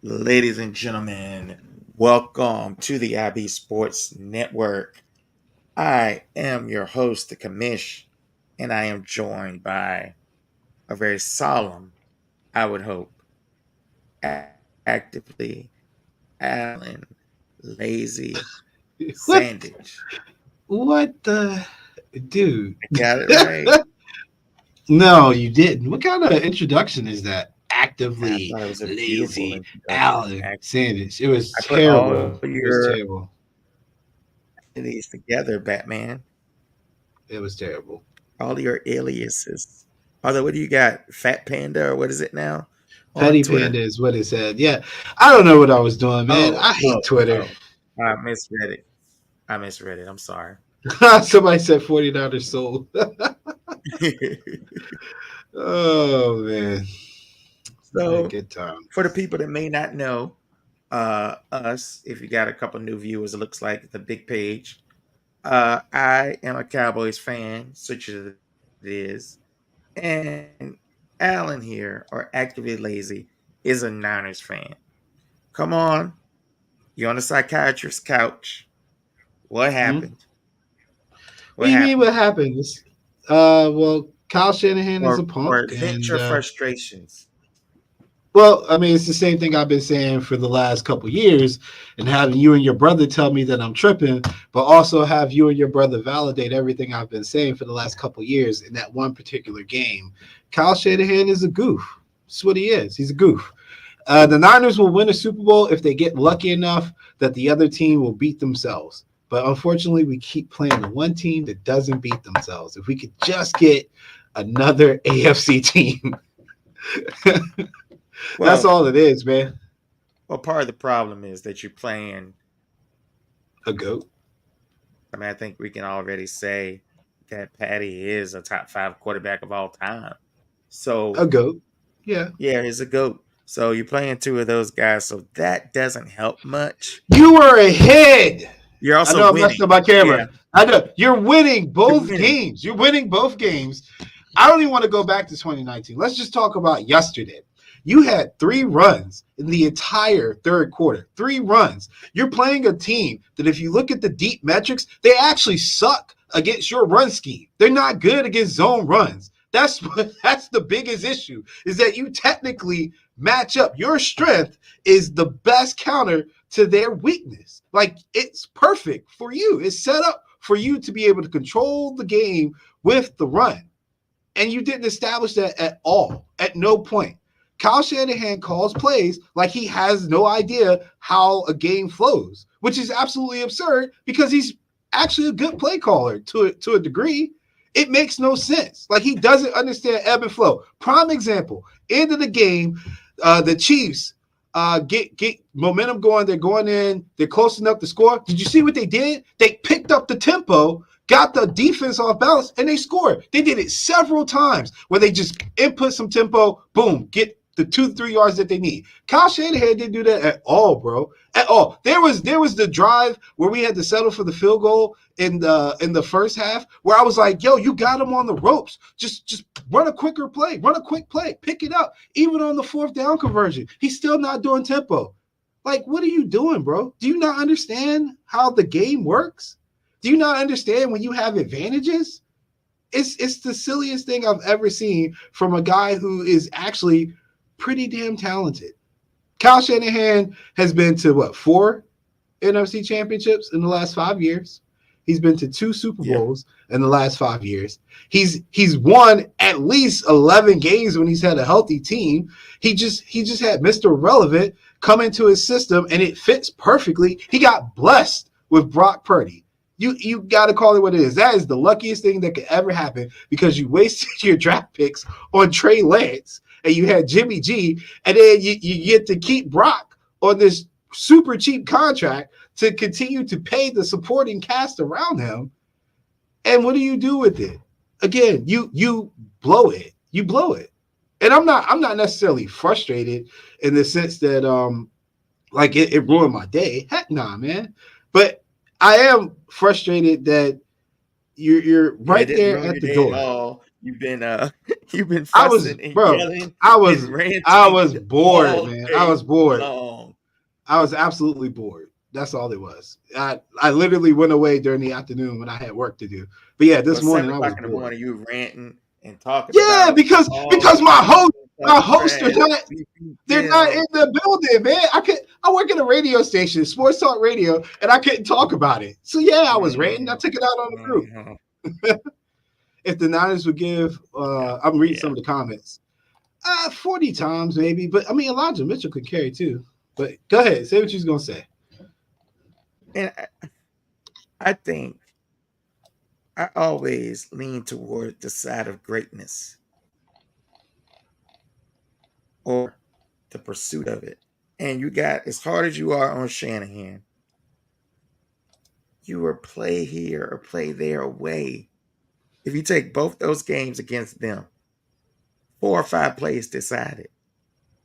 Ladies and gentlemen, welcome to the IB Sports Network. I am your host, the Commish, and I am joined by a very solemn, I would hope, actively Alan Lazy What? Sandage. What the dude? I got it right. No, you didn't. What kind of introduction is that? I Actively thought it was a beautiful lazy introduction. Alan Actually, Sanders. It was I put all terrible. It was your terrible. identities together, Batman. It was terrible. All your aliases. Although, what do you got? Fat Panda, or what is it now on Petty Twitter? Panda is what it said. Yeah, I don't know what I was doing, man. Oh, I oh, hate Twitter. oh. I misread it. I misread it. I'm sorry. Somebody said 49ers sold. Oh man, I had a So, good time. for the people that may not know us, if you got a couple new viewers, it looks like the big page. I am a Cowboys fan, such as it is. And Alan here, or Actively Lazy, is a Niners fan. Come on. You're on the psychiatrist's couch. What Hmm? happened? What What do you mean? happened? What happened? Well, Kyle Shanahan is a Or punk, vent and your frustrations. well, I mean, it's the same thing I've been saying for the last couple years, and having you and your brother tell me that I'm tripping, but also have you and your brother validate everything I've been saying for the last couple years in that one particular game. Kyle Shanahan is a goof. That's what he is. He's a goof. The Niners will win a Super Bowl if they get lucky enough that the other team will beat themselves. But unfortunately, we keep playing the one team that doesn't beat themselves. If we could just get another AFC team, that's Well, all it is, man. part of the problem is that you're playing. A goat. I mean, I think we can already say that Patty is a top five quarterback of all time. A So, goat. Yeah. yeah, he's a GOAT. So, you're playing two of those guys. So, that doesn't help much. You were ahead. You're I also know I messed winning. up my Yeah, camera. I know. You're winning you're both winning. games. You're winning both games. I don't even want to go back to 2019. Let's just talk about yesterday. You had 3 runs in the entire third quarter. 3 runs. You're playing a team that, if you look at the deep metrics, they actually suck against your run scheme. They're not good against zone runs. That's the biggest issue, is that you technically match up. Your strength is the best counter to their weakness. Like, it's perfect for you. It's set up for you to be able to control the game with the run. And you didn't establish that at all, at no point. Kyle Shanahan calls plays like he has no idea how a game flows, which is absolutely absurd because he's actually a good play caller to a degree. It makes no sense. Like, he doesn't understand ebb and flow. Prime example: end of the game, the Chiefs get momentum going. They're going in. They're close enough to score. Did you see what they did? They picked up the tempo, got the defense off balance, and they scored. They did it several times where they just input some tempo, boom, get the 2 to 3 yards that they need. Kyle Shanahan didn't do that at all, bro. At all. There was the drive where we had to settle for the field goal in the first half, where I was like, yo, you got him on the ropes. Just run a quicker play, run a quick play, pick it up. Even on the fourth down conversion, he's still not doing tempo. Like, what are you doing, bro? Do you not understand how the game works? Do you not understand when you have advantages? It's the silliest thing I've ever seen from a guy who is actually pretty damn talented. Kyle Shanahan has been to what, 4 NFC championships in the last 5 years. He's been to 2 Super Yeah. Bowls in the last 5 years. He's won at least 11 games when he's had a healthy team. He just had Mr. Relevant come into his system and it fits perfectly. He got blessed with Brock Purdy. You got to call it what it is. That is the luckiest thing that could ever happen, because you wasted your draft picks on Trey Lance and you had Jimmy G, and then you get to keep Brock on this super cheap contract to continue to pay the supporting cast around him. And what do you do with it? Again, you blow it. You blow it. And I'm not necessarily frustrated in the sense that like it ruined my day. Heck nah, man. But I am frustrated that you're It right didn't there ruin at your the day at door. all. you've been you've been I was, fussing and bro. yelling I and was, I ranting was bored, all man. I day was bored. long. I was absolutely bored. That's all it was. I literally went away during the afternoon when I had work to do. But yeah, this Well, seven morning I o'clock was in the bored. morning, you ranting and talking Yeah, about all because these people my talking hosts are trash. not We beat they're not them. in the building, man. I work at a radio station, sports talk radio, and I couldn't talk about it. So yeah, I was ranting. I Mhm, took it out on the group. mhm. If the Niners would give, I'm reading some Yeah, of the comments. 40 times maybe, but I mean Elijah Mitchell could carry too. But go ahead, say what you was gonna say. and I think I always lean toward the side of greatness or the pursuit of it. And you got, as hard as you are on Shanahan, you were play here or play there away. If you take both those games against them, 4 or 5 plays decided.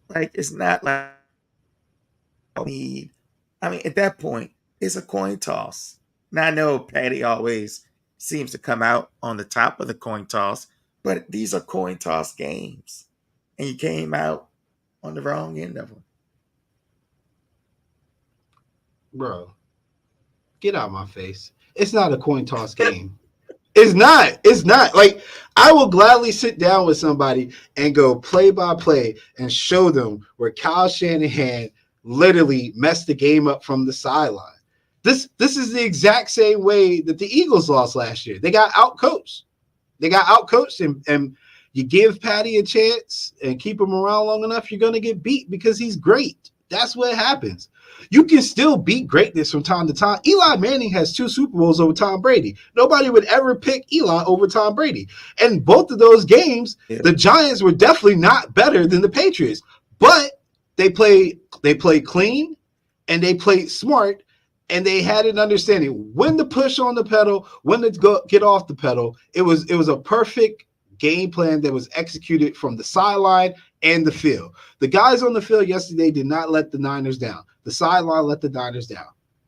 Like it's not like need. I mean, at that point, it's a coin toss. Now I know Patty always seems to come out on the top of the coin toss, but these are coin toss games, and you came out on the wrong end of them. Bro, get out of my face. It's not a coin toss game. It's not. It's not. Like I will gladly sit down with somebody and go play by play and show them where Kyle Shanahan literally messed the game up from the sideline. This is the exact same way that the Eagles lost last year. They got outcoached. They got outcoached, and you give Patty a chance and keep him around long enough, you're gonna get beat because he's great. That's what happens. You can still beat greatness from time to time. Eli Manning has 2 Super Bowls over Tom Brady. Nobody would ever pick Eli over Tom Brady. And both of those games, Yeah. the Giants were definitely not better than the Patriots, but they played clean and they played smart and they had an understanding when to push on the pedal, when to get off the pedal. It was a perfect game plan that was executed from the sideline and the field. The guys on the field yesterday did not let the Niners down. The sideline let the Niners down.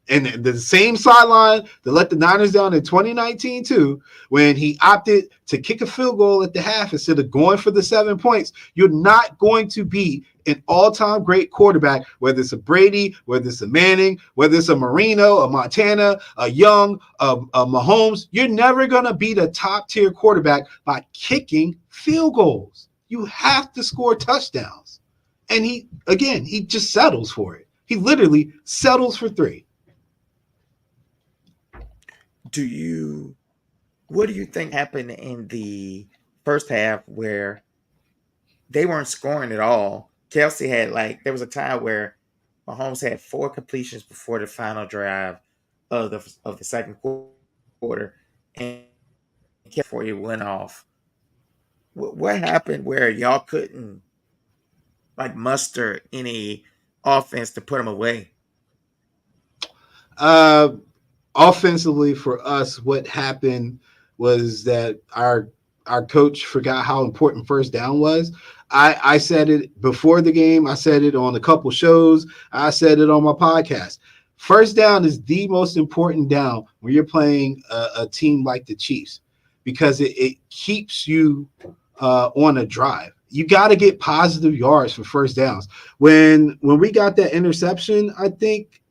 And the same sideline that let the Niners down in 2019 too, when he opted to kick a field goal at the half instead of going for the 7 points. You're not going to be an all-time great quarterback, whether it's a Brady, whether it's a Manning, whether it's a Marino, a Montana, a Young, a Mahomes. You're never going to beat a top-tier quarterback by kicking field goals. You have to score touchdowns. And he just settles for it. He literally settles for 3. What do you think happened in the first half where they weren't scoring at all? Kelsey had there was a time where Mahomes had 4 completions before the final drive of the second quarter, and before he went off. What happened where y'all couldn't muster any offense to put him away? Uh, Offensively for us, what happened was that our coach forgot how important first down was. I said it before the game. I said it on a couple shows. I said it on my podcast. First down is the most important down when you're playing a team like the Chiefs because it keeps you on a drive. You got to get positive yards for first downs. When we got that interception, I think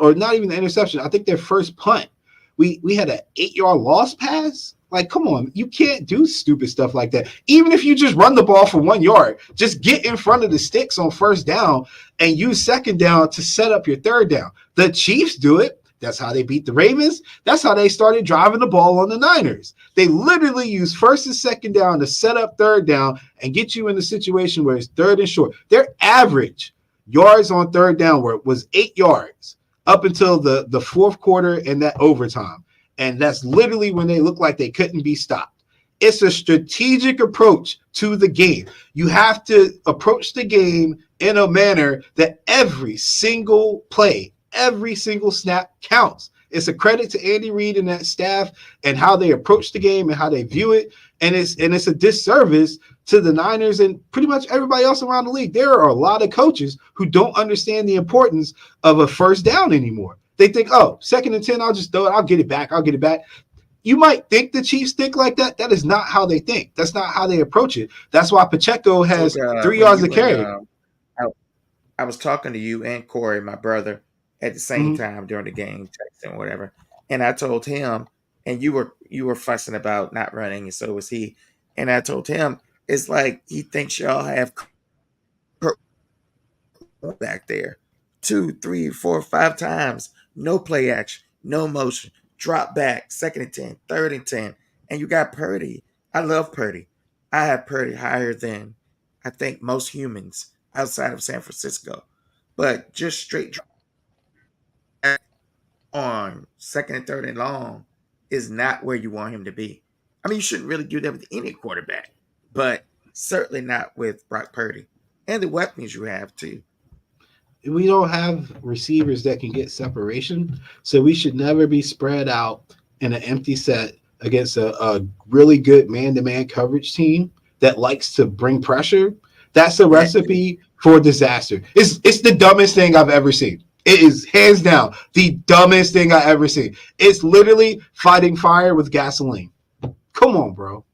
or not even the interception. I think their first punt, we had an 8-yard loss pass. Like, come on, you can't do stupid stuff like that. Even if you just run the ball for 1 yard, just get in front of the sticks on first down and use second down to set up your third down. The Chiefs do it. That's how they beat the Ravens. That's how they started driving the ball on the Niners. They literally use first and second down to set up third down and get you in a situation where it's third and short. Their average yards on third down was 8 yards up until the fourth quarter and that overtime. And that's literally when they look like they couldn't be stopped. It's a strategic approach to the game. You have to approach the game in a manner that every single play, every single snap counts. It's a credit to Andy Reid and that staff and how they approach the game and how they view it. And it's a disservice to the Niners and pretty much everybody else around the league. There are a lot of coaches who don't understand the importance of a first down anymore. They think, oh, 2nd and 10, I'll just throw it. I'll get it back. you might think the Chiefs think like that. That is not how they think. That's not how they approach it. That's why Pacheco Told has 3 when yards you to when carry. I, I was talking to you and Corey, my brother, at the same Mm-hmm. time during the game, texting whatever, and I told him, and you were fussing about not running, and so was he, and I told him it's like he thinks y'all have back there 2, 3, 4, 5 times, no play action, no motion, drop back, 2nd and 10, 3rd and 10, and you got Purdy. I love Purdy. I have Purdy higher than I think most humans outside of San Francisco, but just straight on 2nd and 3rd and long is not where you want him to be. I mean, you shouldn't really do that with any quarterback, but certainly not with Brock Purdy and the weapons you have too. We don't have receivers that can get separation, so we should never be spread out in an empty set against a really good man-to-man coverage team that likes to bring pressure. That's a That recipe for disaster. It's the dumbest thing I've ever seen. It is hands down the dumbest thing I ever seen. It's literally fighting fire with gasoline. Come on, bro.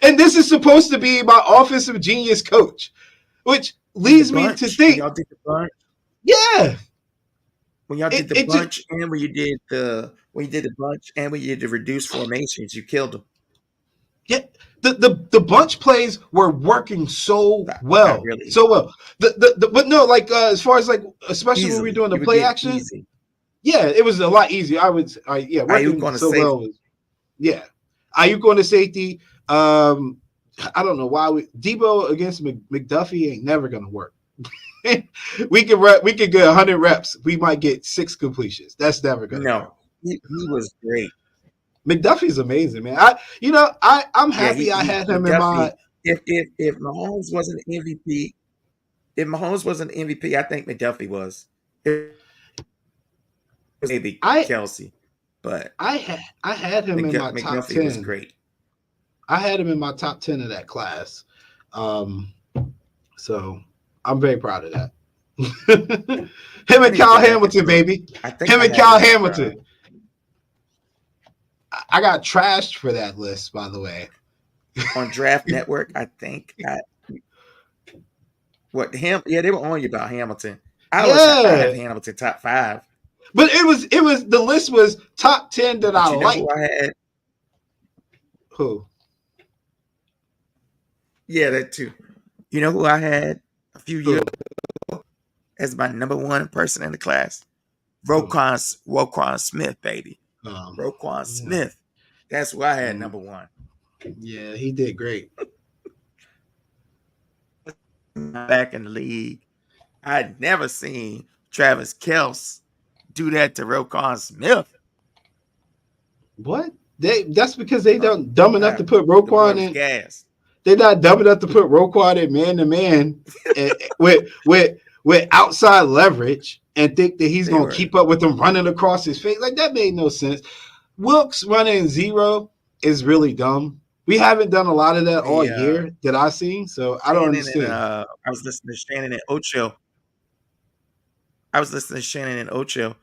And this is supposed to be my offensive genius coach, which and the leads me to bunch when think, y'all did the bunch yeah, when y'all did it, the it just bunch and when you did the bunch and when you did the reduced formations, you killed them. yeah, the bunch plays were working so Not well, really so well. But no, like as far as like especially when we were easily. doing the You were play getting action, easy. yeah, it was a lot easier. Yeah, Ayuk working going to so safety. well. Yeah, Ayuk going to safety. I don't know why Debo against McDuffie ain't never gonna work. We could get 100 reps. We might get 6 completions. That's never gonna work. No, he was great. McDuffie's amazing, man. I'm Yeah, happy I had him in McDuffie. my. If Mahomes wasn't an MVP, if Mahomes wasn't an MVP, I think McDuffie was. It was maybe I Kelsey, but I had him in my top McDuffie was 10. great. I had him in my top 10 of that class. Um, so I'm very proud of that. Him I and need to Kyle go back and Hamilton, look. baby. I think Him I and have Kyle him. Hamilton. I got trashed for that list, by the way. On Draft Network. I think what him? Yeah, they were on you about Hamilton. I have Yeah, Hamilton top 5. but it was the list was top 10 that I But you know who like. I had? Who? Yeah, that too. You know who I had a few years Who? as my number one person in the class? Who? Roquan Smith, baby. Um, Roquan yeah, Smith. That's who I had um, number one. yeah, he did great. Back in the league, I'd never seen Travis Kelce do that to Roquan Smith. What? That's because they Uh, don't dumb enough I, to put the boy Roquan was in. gassed. They're not dumb enough to put Roquan in man to man with outside leverage and think that he's They gonna were, keep up with them running across his face. Like that made no sense. Wilkes running zero is really dumb. We haven't done a lot of that all they year that I've seen, so I don't Shannon and understand. I was listening to Shannon and Ocho. I was listening to Shannon and Ocho.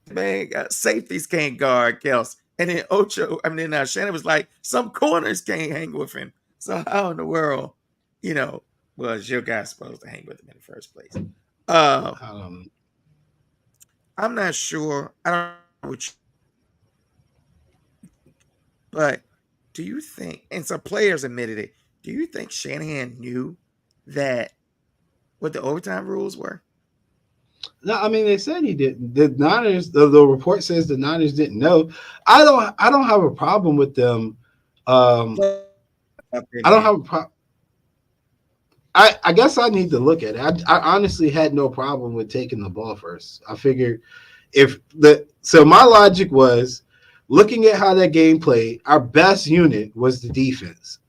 Man, safeties can't guard Kels. And then Shannon was like, some corners can't hang with him. So how in the world, was your guy supposed to hang with him in the first place? Uh, Um, I'm not sure. I don't know but do you think, and some players admitted it, do you think Shanahan knew that what the overtime rules were? no, I mean they said he didn't. The Niners, the report says the Niners didn't know. I don't have a problem with them. Um, Up in I don't there. have a problem. I guess I need to look at it. I honestly had no problem with taking the ball first. I figured so my logic was looking at how that game played, our best unit was the defense.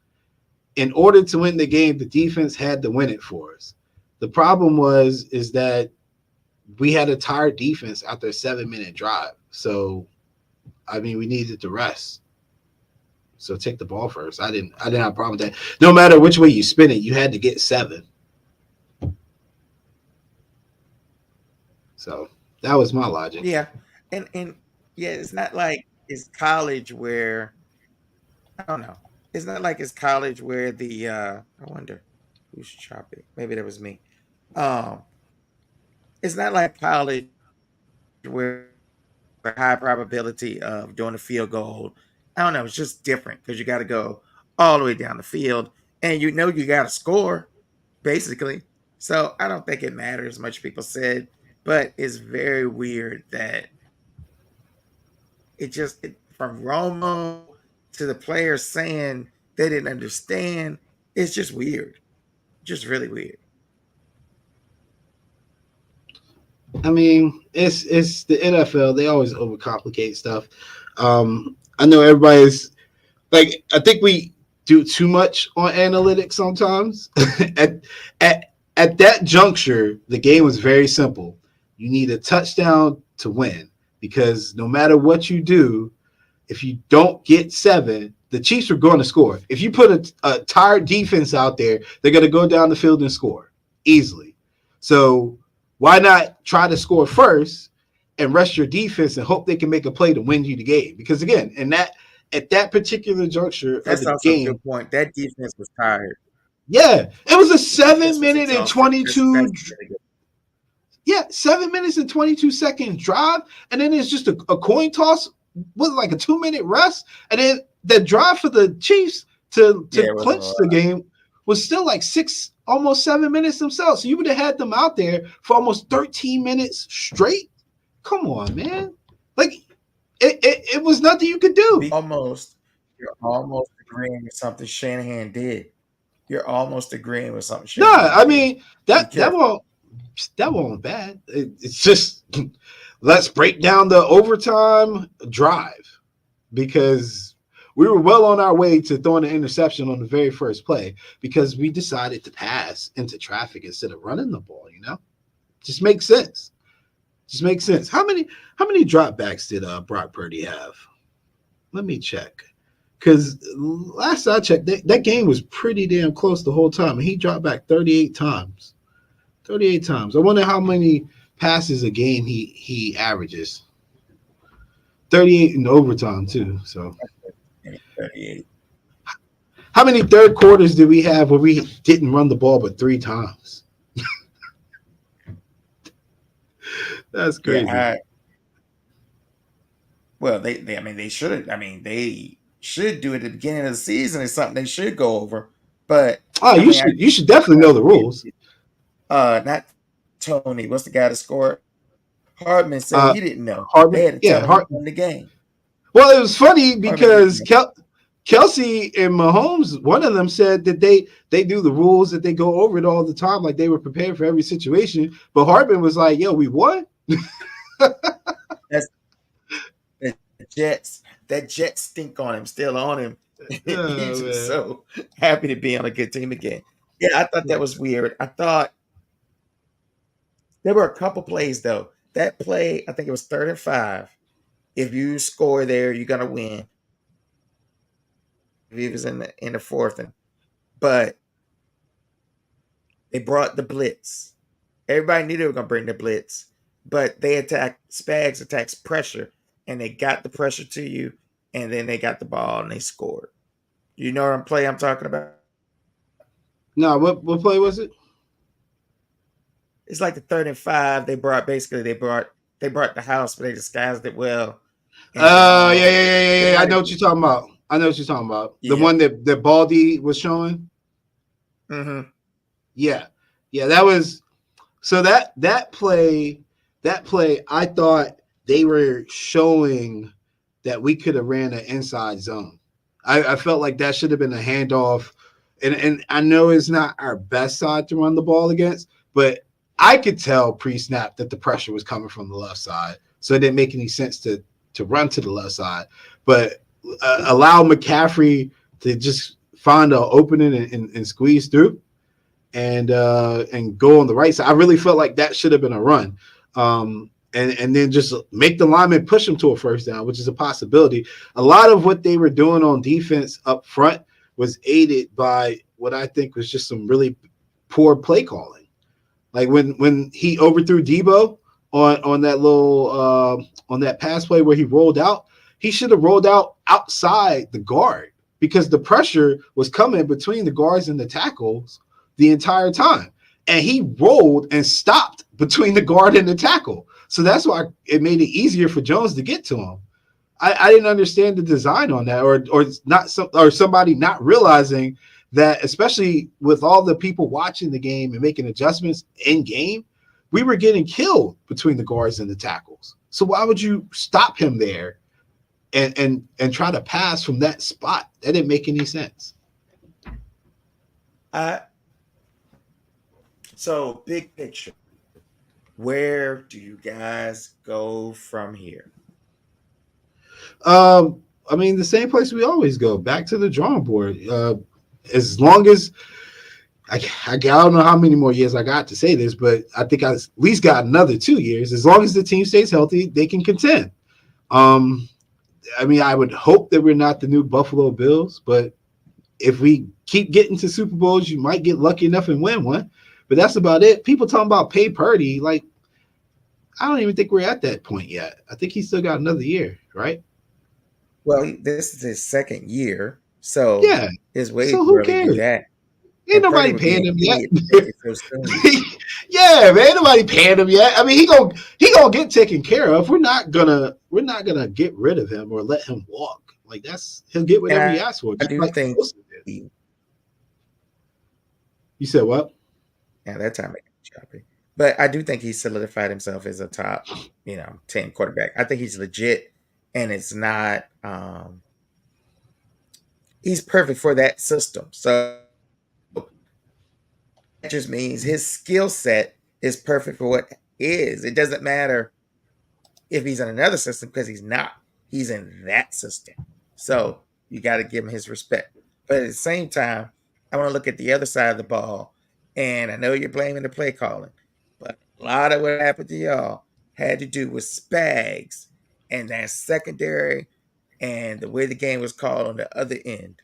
In order to win the game, the defense had to win it for us. The problem is that we had a tired defense after a 7-minute drive. So I mean we needed to rest. So take the ball first. I didn't have a problem with that. No matter which way you spin it, you had to get 7. So that was my logic. Yeah. And yeah, it's not like it's college where I don't know. It's not like it's college where the I wonder who's choppy. Maybe that was me. Um, it's not like college where a high probability of doing a field goal. I don't know. It's just different because you got to go all the way down the field, and you know you got to score basically. So I don't think it matters much. People said, but it's very weird that from Romo to the players saying they didn't understand. It's just weird, just really weird. I mean, it's the NFL. They always overcomplicate stuff. I know everybody's like. I think we do too much on analytics sometimes. at at that juncture, the game was very simple. You need a touchdown to win because no matter what you do, if you don't get 7, the Chiefs are going to score. If you put a tired defense out there, they're going to go down the field and score easily. So why not try to score first and rest your defense and hope they can make a play to win you the game? Because again, at that particular juncture of That's the also a game, good point. That defense was tired. yeah, it was a Defense was 7 minute and exhausted. 22. That's really good. Yeah, 7 minutes and 22 seconds drive, and then it's just a coin toss with like a 2 minute rest, and then the drive for the Chiefs to clinch the game was still like almost 7 minutes themselves. So you would have had them out there for almost 13 minutes straight. Come on, man! Like it was nothing you could do. You're almost agreeing with something Shanahan did. You're almost agreeing with something No, Shanahan I did. mean that won't bad. It's just let's break down the overtime drive because we were well on our way to throwing an interception on the very first play because we decided to pass into traffic instead of running the ball. Just makes sense. Just makes sense. How many dropbacks did Brock Purdy have? Let me check. Because last I checked, that game was pretty damn close the whole time. And he dropped back 38 times. 38 times. I wonder how many passes a game he averages. 38 in overtime, too. So 38. How many third quarters did we have where we didn't run the ball but 3 times? That's crazy. Yeah, they should. They should do it at the beginning of the season. It's something they should go over. But you should definitely know the rules. Not Tony. What's the guy that scored? Hardman said he didn't know. Hardman, they had to tell him in the game. Well, it was funny because Kelsey and Mahomes, one of them said that they do the rules, that they go over it all the time, like they were prepared for every situation. But Hardman was like, "Yo, we won." That's the Jets. That Jet stink on him, still on him. He's just so happy to be on a good team again. Yeah, I thought that was weird. I thought there were a couple plays though. That play, I think it was 3rd and 5. If you score there, you're gonna win. If it was in the 4th, but they brought the blitz. Everybody knew they were gonna bring the blitz, but Spags attacks pressure, and they got the pressure to you, and then they got the ball and they scored. You know what play I'm talking about? No, what play was it? It's like the 3rd and 5. They brought the house, but they disguised it well. Oh, yeah. I know what you're talking about. The one that Baldy was showing. Mm-hmm. Yeah. That was so that play. I thought they were showing that we could have ran an inside zone. I felt like that should have been a handoff, and I know it's not our best side to run the ball against, but I could tell pre-snap that the pressure was coming from the left side, so it didn't make any sense to run to the left side, but allow McCaffrey to just find an opening and squeeze through and go on the right side. I really felt like that should have been a run. And then just make the lineman push him to a first down, which is a possibility. A lot of what they were doing on defense up front was aided by what I think was just some really poor play calling. Like when he overthrew Debo on that little on that pass play where he rolled out, he should have rolled out outside the guard because the pressure was coming between the guards and the tackles the entire time. And he rolled and stopped between the guard and the tackle. So that's why it made it easier for Jones to get to him. I didn't understand the design on that, or somebody not realizing that, especially with all the people watching the game and making adjustments in game, we were getting killed between the guards and the tackles. So why would you stop him there and try to pass from that spot? That didn't make any sense. So big picture, where do you guys go from here? I mean, the same place we always go, back to the drawing board. As long as I don't know how many more years I got to say this, but I think I at least got another 2 years. As long as the team stays healthy, they can contend. I mean, I would hope that we're not the new Buffalo Bills, but if we keep getting to Super Bowls, you might get lucky enough and win one. But that's about it. People talking about pay Purdy, like, I don't even think we're at that point yet. I think he's still got another year, right? Well, this is his second year, so Yeah. his way So to who really do cares? that. Ain't And Purdy nobody would paying be him an yet. idiot to take it so soon. Yeah, man, ain't nobody paying him yet. I mean, he gonna get taken care of. We're not gonna get rid of him or let him walk. Like he'll get And whatever he asks for. I Just do like think Wilson did. You said what? yeah, that time it got choppy. But I do think he solidified himself as a top, 10 quarterback. I think he's legit, and it's not he's perfect for that system. So that just means his skill set is perfect for what is. It doesn't matter if he's in another system because he's not. He's in that system. So you got to give him his respect. But at the same time, I want to look at the other side of the ball. And I know you're blaming the play calling, but a lot of what happened to y'all had to do with Spags and that secondary and the way the game was called on the other end.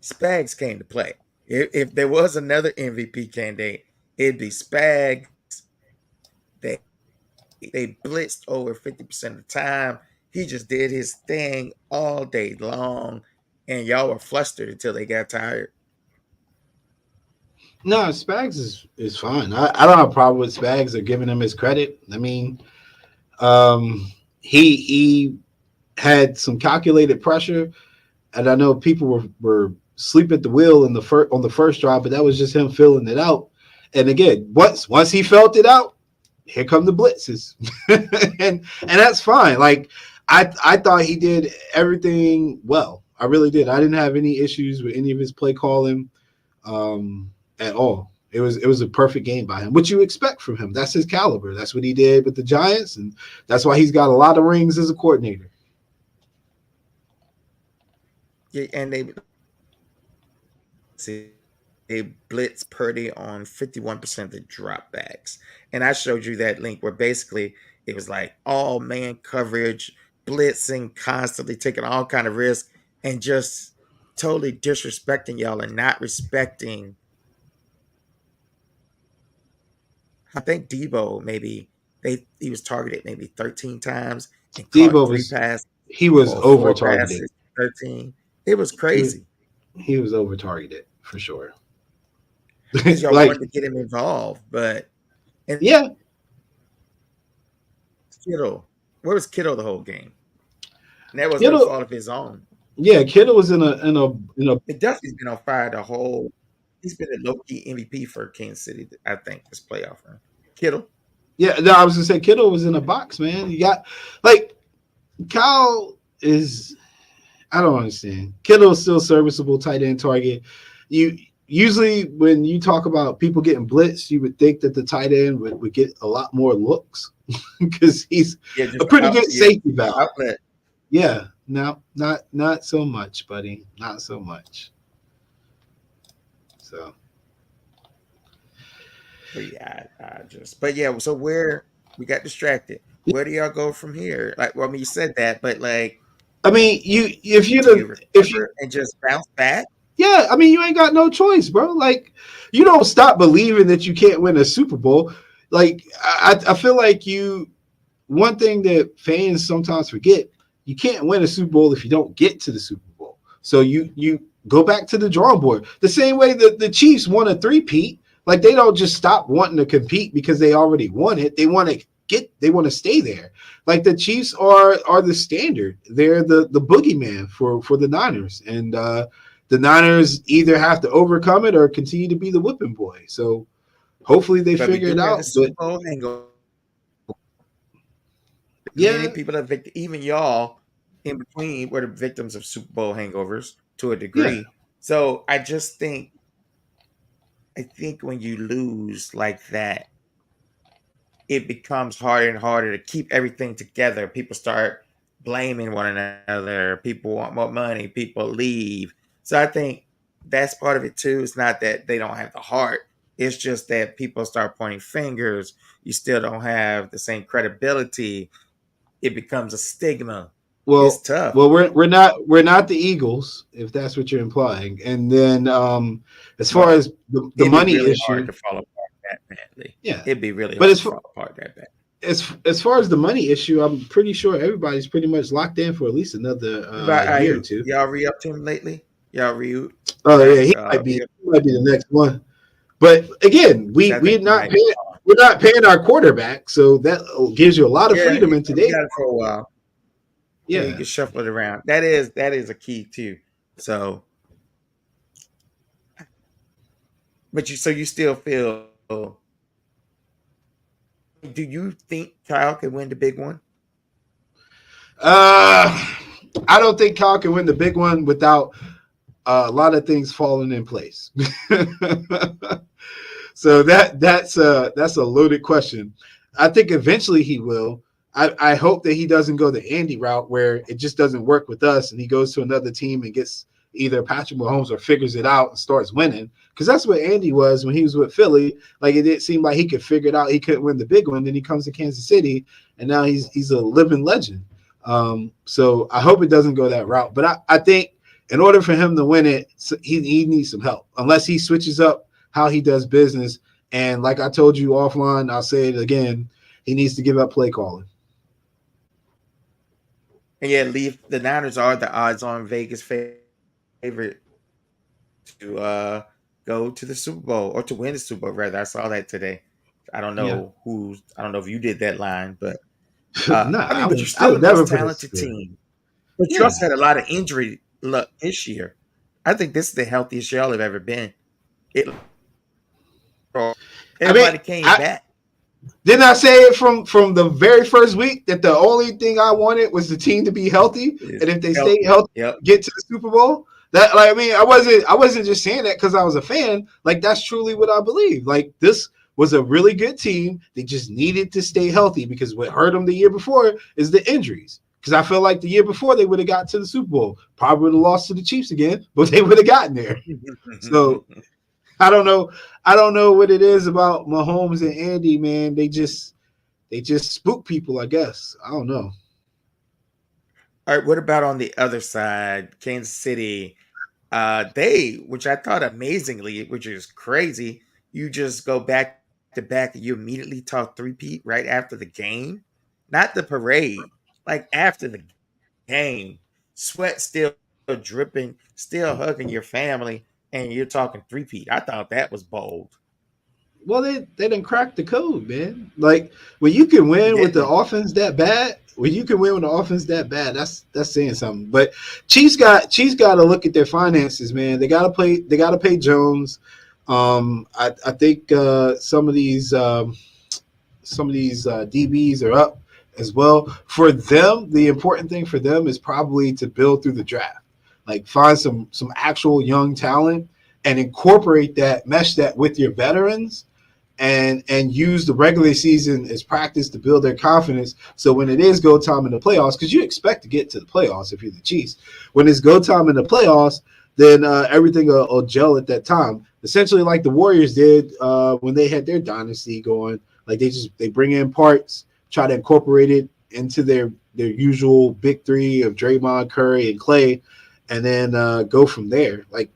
Spags came to play. If there was another MVP candidate, it'd be Spags. They they blitzed over 50% of the time. He just did his thing all day long, and y'all were flustered until they got tired. No, Spags is fine. I don't have a problem with Spags or giving him his credit. I mean, he had some calculated pressure, and I know people were sleep at the wheel on the first drive, but that was just him filling it out. And again, once he felt it out, here come the blitzes, and that's fine. Like I thought he did everything well. I really did. I didn't have any issues with any of his play calling at all. It was a perfect game by him, which you expect from him. That's his caliber. That's what he did with the Giants, and that's why he's got a lot of rings as a coordinator. Yeah, and they blitz Purdy on 51% of the dropbacks. And I showed you that link where basically it was like all man coverage, blitzing constantly, taking all kind of risks, and just totally disrespecting y'all and not respecting. I think Debo he was targeted maybe 13 times and caught Debo three was passes he was or over four targeted. passes, 13. It was He was, crazy. he was over targeted for sure. Because y'all Like wanted to get him involved, but and yeah, Kittle, where was Kittle the whole game? And that was no Kittle. fault of his own. Yeah, Kittle was in a. McDuffie's been on fire the whole. He's been a low key MVP for Kansas City, I think, this playoff run. Kittle. Yeah, no, I was gonna say Kittle was in a box, man. You got like Kyle is. I don't understand. Kittle is still serviceable tight end target. You usually when you talk about people getting blitzed, you would think that the tight end would get a lot more looks because he's Yeah, a just pretty good safety valve. outlet. Yeah, no, not so much, buddy. Not so much. So But yeah, but yeah, so where we got distracted. Where do y'all go from here? Like, well, I mean, you said that, but like, I mean, if you do you if you recover and just bounce back? yeah, I mean, you ain't got no choice, bro. Like, you don't stop believing that you can't win a Super Bowl. Like, I feel like one thing that fans sometimes forget, you can't win a Super Bowl if you don't get to the Super Bowl. So you go back to the drawing board. The same way that the Chiefs won a three-peat, like they don't just stop wanting to compete because they already won it. They want to stay there. Like the Chiefs are the standard. They're the boogeyman for the Niners. And the Niners either have to overcome it or continue to be the whipping boy. So hopefully they But we figure do it have out. the But Super Bowl hangover. Many yeah, people are even y'all in between were the victims of Super Bowl hangovers to a yeah. degree. So I think when you lose like that, it becomes harder and harder to keep everything together. People start blaming one another. People want more money. People leave. So I think that's part of it too. It's not that they don't have the heart. It's just that people start pointing fingers. You still don't have the same credibility. It becomes a stigma. It's Well, tough. well, we're not the Eagles, if that's what you're implying. And then as far Well, as the it'd be money really hard issue, to fall apart that badly. yeah. It'd be really But hard to fall apart that bad. as far as the money issue, I'm pretty sure everybody's pretty much locked in for at least another What about year or Ayuk? two. Y'all re upped him lately? Y'all Oh yeah, re he might be the next one. But again, which I think he might be. we're not paying our quarterback, so that gives you a lot of Yeah, freedom in we today's. got it for a while. Yeah, you Yeah. can shuffle it around. That is a key too. So, but you still feel. Do you think Kyle could win the big one? Uh, I don't think Kyle can win the big one without a lot of things falling in place. So that's a loaded question. I think eventually he will. I hope that he doesn't go the Andy route where it just doesn't work with us and he goes to another team and gets either Patrick Mahomes or figures it out and starts winning. Because that's what Andy was when he was with Philly. Like it did seem like he could figure it out. He couldn't win the big one. Then he comes to Kansas City and now he's a living legend. So I hope it doesn't go that route. But I think in order for him to win it, he needs some help. Unless he switches up how he does business. And like I told you offline, I'll say it again, he needs to give up play calling. And yeah, leave the Niners are the odds-on Vegas favorite to go to the Super Bowl or to win the Super Bowl. Rather, I saw that today. Yeah. I don't know if you did that line, but No, I mean, but you're I still the would never most put talented it. team. But you Yeah. also had a lot of injury luck this year. I think this is the healthiest y'all have ever been. It I mean, everybody came back. didn't I say it from the very first week that the only thing I wanted was the team to be healthy, It's and if they stay healthy. healthy, Yep. get to the Super Bowl. That like I mean, I wasn't just saying that because I was a fan. Like that's truly what I believe. Like this was a really good team. They just needed to stay healthy because what hurt them the year before is the injuries. Because I feel like the year before they would have got to the Super Bowl, probably would have lost to the Chiefs again, but they would have gotten there. So I don't know. I don't know what it is about Mahomes and Andy, man. They just spook people, I guess. I don't know. All right, what about on the other side, Kansas City? Which I thought amazingly, which is crazy, you just go back to back and you immediately talk three-peat right after the game, not the parade, like after the game, sweat still dripping, still hugging your family, and you're talking three-peat. I thought that was bold. Well, they didn't crack the code, man. Like when you can He win with the didn't. offense that bad, when you can win with the offense that bad, that's saying something. But Chiefs got to look at their finances, man. They got to pay Jones. I think some of these DBs are up as well. For them, the important thing for them is probably to build through the draft, like find some actual young talent and incorporate that, mesh that with your veterans, and use the regular season as practice to build their confidence. So when it is go time in the playoffs, because you expect to get to the playoffs if you're the Chiefs, when it's go time in the playoffs, then everything will gel at that time. Essentially, like the Warriors did when they had their dynasty going. Like they bring in parts, try to incorporate it into their usual big three of Draymond, Curry, and Clay, and then go from there. Like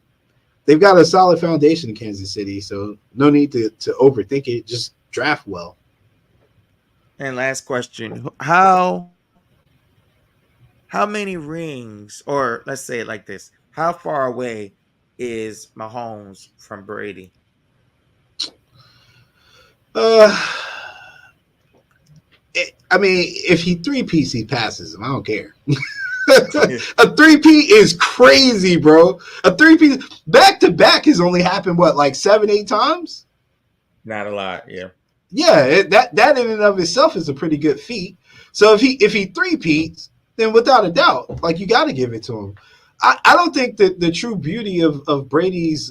they've got a solid foundation in Kansas City, so no need to overthink it. Just draft well. And last question: how many rings, or let's say it like this: how far away is Mahomes from Brady? Uh, I mean, if he three-peats, he passes him. I don't care. A three-peat is crazy, bro. A three-peat back to back has only happened what, like 7, 8 times? Not a lot, yeah. Yeah, that in and of itself is a pretty good feat. So if he three-peats, then without a doubt, like you got to give it to him. I don't think that the true beauty of Brady's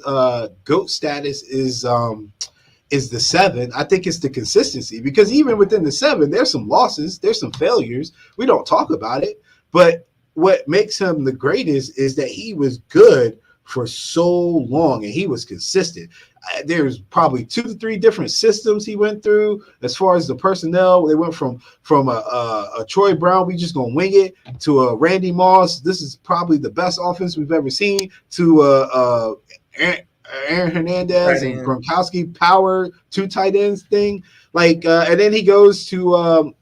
goat status is the seven. I think it's the consistency because even within the seven, there's some losses, there's some failures. We don't talk about it, but what makes him the greatest is that he was good for so long and he was consistent. There's probably 2 to 3 different systems he went through as far as the personnel. They went from a Troy Brown, we just gonna wing it, to a Randy Moss. This is probably the best offense we've ever seen. To Aaron Hernandez Right and in. Gronkowski power 2 tight ends thing. Like, and then he goes to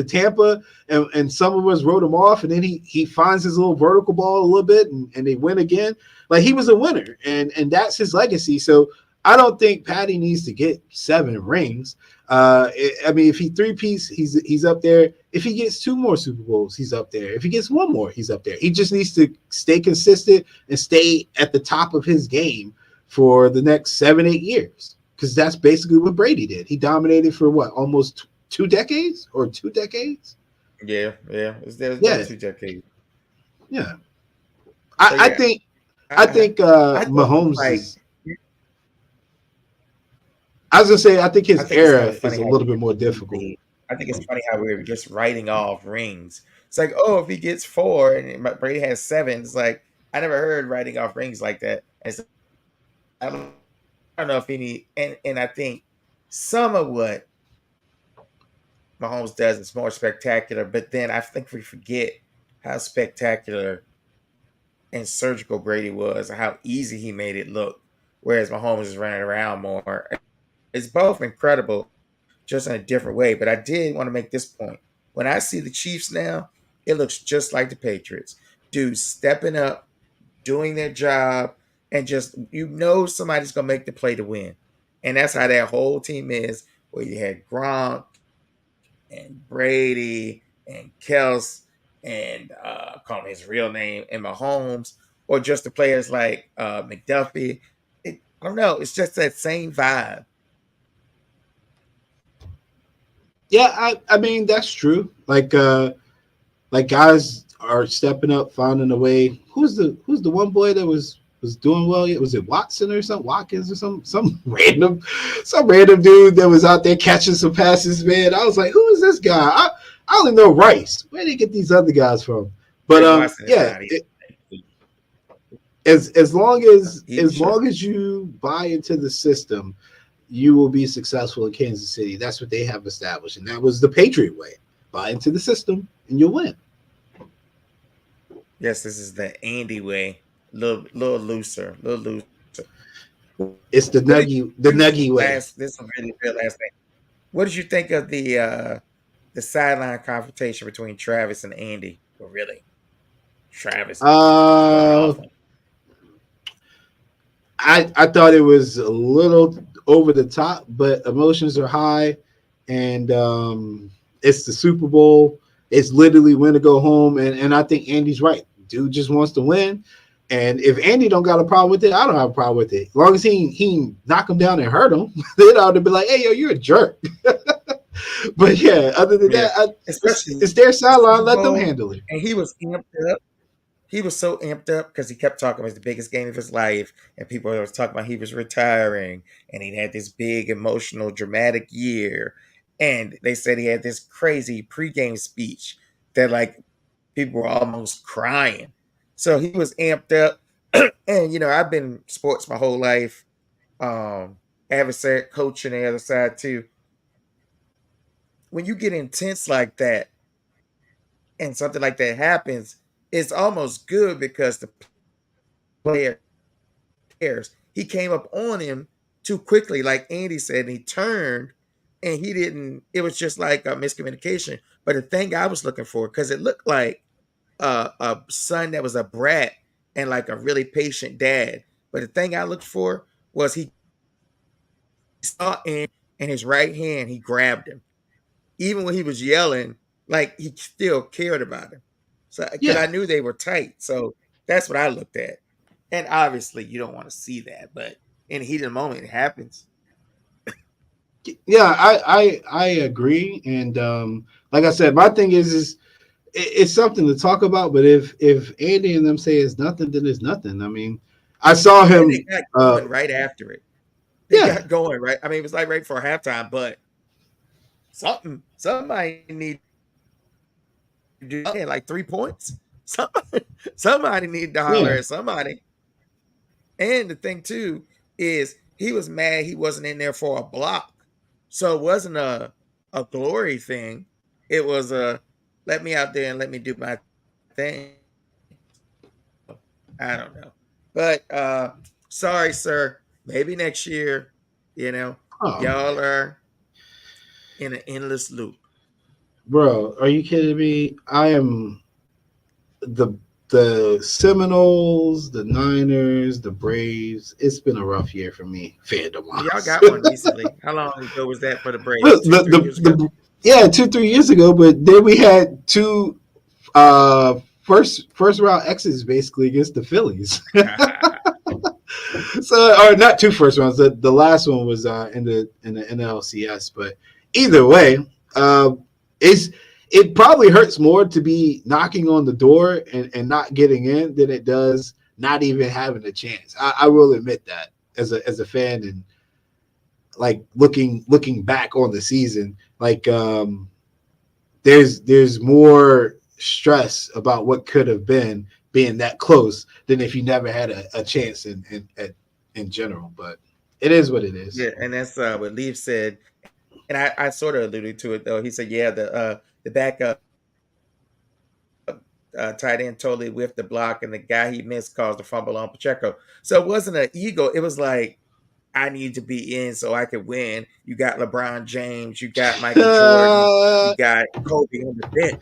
Tampa, and some of us wrote him off, and then he finds his little vertical ball a little bit, and they win again. Like he was a winner, and that's his legacy. So I don't think Patty needs to get 7 rings. I mean, if he three-peats, he's up there. If he gets 2 more Super Bowls, he's up there. If he gets 1 more, he's up there. He just needs to stay consistent and stay at the top of his game for the next 7, 8 years, because that's basically what Brady did. He dominated for what, almost 2 decades or 2 decades. Yeah, yeah. There's about Yeah, 2 decades. yeah. So I yeah, think I I think I think it's Mahomes like is. I was gonna say I think I his think it's kind era of is funny a how little bit more difficult. I think it's funny how we're just writing off rings. It's like, oh, if he gets 4 and Brady has 7, it's like I never heard writing off rings like that. And so I don't know if any, and I think some of what Mahomes does is more spectacular, but then I think we forget how spectacular and surgical Brady was, and how easy he made it look. Whereas Mahomes is running around more. It's both incredible, just in a different way. But I did want to make this point. When I see the Chiefs now, it looks just like the Patriots. Dudes stepping up, doing their job, and just somebody's gonna make the play to win. And that's how that whole team is. Where you had Gronk and Brady and Kels and call him his real name and Mahomes, or just the players like McDuffie. I don't know. It's just that same vibe. Yeah, I mean that's true. Like guys are stepping up, finding a way. Who's the one boy that was doing well? Was it Watson or something? Watkins or some random dude that was out there catching some passes, man. I was like, who is this guy? I only know Rice. Where did they get these other guys from? But Chris Watson is yeah, not. as long as He was as sure. long as you buy into the system, you will be successful in Kansas City. That's what they have established, and that was the Patriot way. Buy into the system, and you'll win. Yes, this is the Andy way. Little looser, little looser. It's the What did nuggy way. last? This will really real last thing. What did you think of the sideline confrontation between Travis and Andy? Well, really, Travis going Uh, off on. I thought it was a little over the top, but emotions are high, and it's the Super Bowl. It's literally win to go home, and I think Andy's right. Dude just wants to win, and if Andy don't got a problem with it, I don't have a problem with it. As long as he knock him down and hurt him, then I would be like, hey yo, you're a jerk. But yeah, other than Yeah, that, especially it's their sideline. Super Let them Bowl, handle it. and he was amped up. He was so amped up because he kept talking about the biggest game of his life, and people were talking about he was retiring, and he had this big, emotional, dramatic year, and they said he had this crazy pregame speech that like people were almost crying. So he was amped up, and I've been in sports my whole life, um, adversary coaching the other side too. When you get intense like that, and something like that happens, it's almost good because the player cares. He came up on him too quickly, like Andy said, and he turned. and he didn't. It was just like a miscommunication. But the thing I was looking for, because it looked like a son that was a brat and like a really patient dad. But the thing I looked for was he saw in his right hand, he grabbed him. Even when he was yelling, like he still cared about him. So because I Yeah, knew they were tight. So that's what I looked at. And obviously you don't want to see that, but in the heat of the moment it happens. yeah, I agree, and like I said, my thing is it's something to talk about. But if Andy and them say it's nothing, then it's nothing. I mean, I saw And they him. got going right after it. They Yeah, got going right. I mean, it was like right before halftime, but somebody need to do like 3 points. Somebody need to holler yeah. at somebody. And the thing too is he was mad he wasn't in there for a block. So it wasn't a glory thing. It was a let me out there and let me do my thing. I don't know. But sorry, sir. Maybe next year, you know, Oh y'all man, are in an endless loop. bro, are you kidding me? I am the the Seminoles, the Niners, the Braves. It's been a rough year for me, fandom Y'all wise. got one recently. How long ago was that for the Braves? Look, Two, 3 years ago? yeah, 2 3 years ago, but then we had two first round exits basically against the Phillies. So or not two first rounds. The last one was in the NLCS, but either way, uh, it's it probably hurts more to be knocking on the door and not getting in than it does not even having a chance. I will admit that as a fan and like looking back on the season, like there's more stress about what could have been being that close than if you never had a chance in general. But it is what it is. Yeah, and that's what Leaf said. And I sort of alluded to it though. He said, yeah, the backup tight end totally whiffed the block, and the guy he missed caused a fumble on Pacheco. So it wasn't an ego. It was like I need to be in so I could win. You got LeBron James, you got Michael Jordan, you Uh, got Kobe on the bench.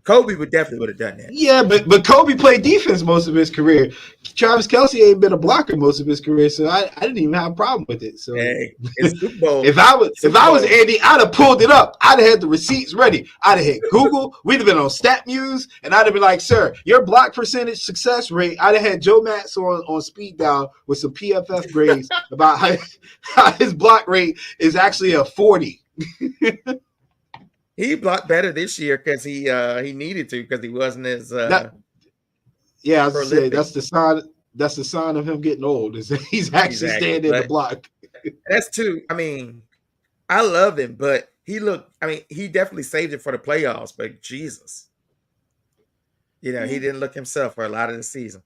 Kobe would have done that. yeah, but Kobe played defense most of his career. Travis Kelsey ain't been a blocker most of his career, so I didn't even have a problem with it. So Hey, it's Super Bowl. if I was Andy, I'd have pulled it up. I'd have had the receipts ready. I'd have hit Google. We'd have been on StatMuse, and I'd have been like, "Sir, your block percentage success rate." I'd have had Joe Matz on speed dial with some PFF grades about how his block rate is actually a 40. He blocked better this year because he needed to because he wasn't as That Yeah, I was to say prolific. that's the sign. That's the sign of him getting old. Is that he's actually Exactly. standing in the But block. that's too. I mean, I love him, but he looked. I mean, he definitely saved it for the playoffs. But Jesus, he Yeah, didn't look himself for a lot of the season.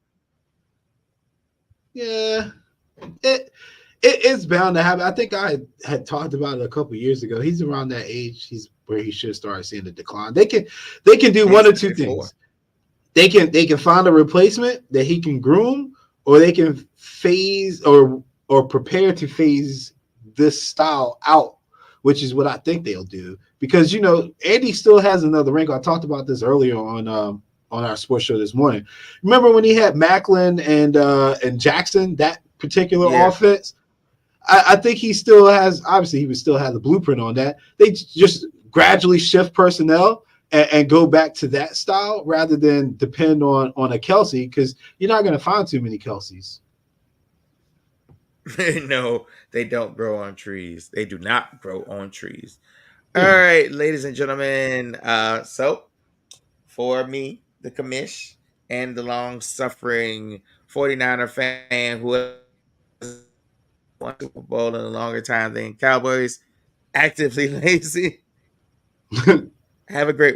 yeah. It it's bound to happen. I think I had talked about it a couple years ago. He's around that age. He's where he should start seeing the decline. They can do one He's of two 34. things. They can find a replacement that he can groom, or they can phase or prepare to phase this style out, which is what I think they'll do. Because Andy still has another wrinkle. I talked about this earlier on our sports show this morning. Remember when he had Macklin and Jackson, that particular Yeah. offense? I think he still has. Obviously, he would still have the blueprint on that. They just gradually shift personnel and go back to that style rather than depend on a Kelsey, because you're not going to find too many Kelseys. No, they don't grow on trees. They do not grow on trees. All Yeah. right, ladies and gentlemen. So for me, the commish, and the long-suffering 49er fan who has won Super Bowl in a longer time than Cowboys, actively lazy. Have a great